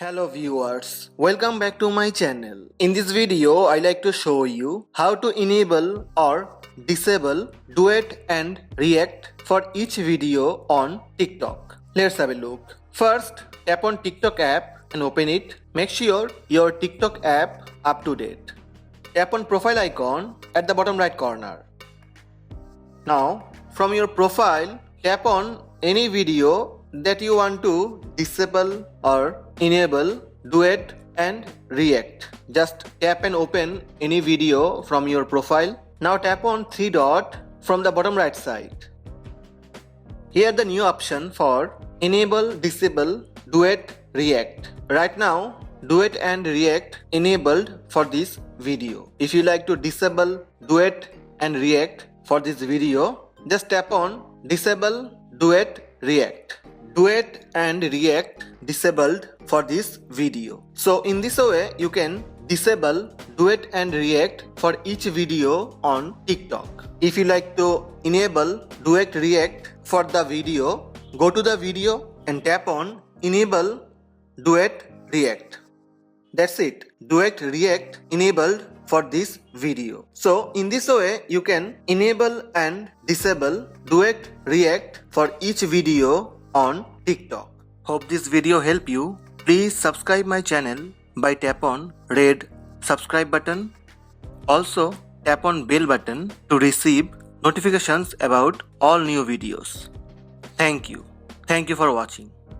Hello viewers, welcome back to my channel. In this video, I like to show you how to enable or disable duet and react for each video on TikTok. Let's have a look. First, tap on TikTok app and open it. Make sure your TikTok app up to date. Tap on profile icon at the bottom right corner. Now, from your profile, tap on any video that you want to disable or enable duet and react. Just tap and open any video from your profile. Now tap on three dot from the bottom right side. Here the new option for enable, disable, duet, react. Right now duet and react enabled for this video. If you like to disable duet and react for this video, just tap on disable duet react. Duet and react disabled for this video. So in this way you can disable duet and react for each video on TikTok. If you like to enable duet react for the video, go to the video and tap on enable duet react. That's it. Duet react enabled for this video. So in this way you can enable and disable duet react for each video on TikTok. Hope this video help you. Please subscribe my channel by tap on red subscribe button. Also tap on bell button to receive notifications about all new videos. Thank you. Thank you for watching.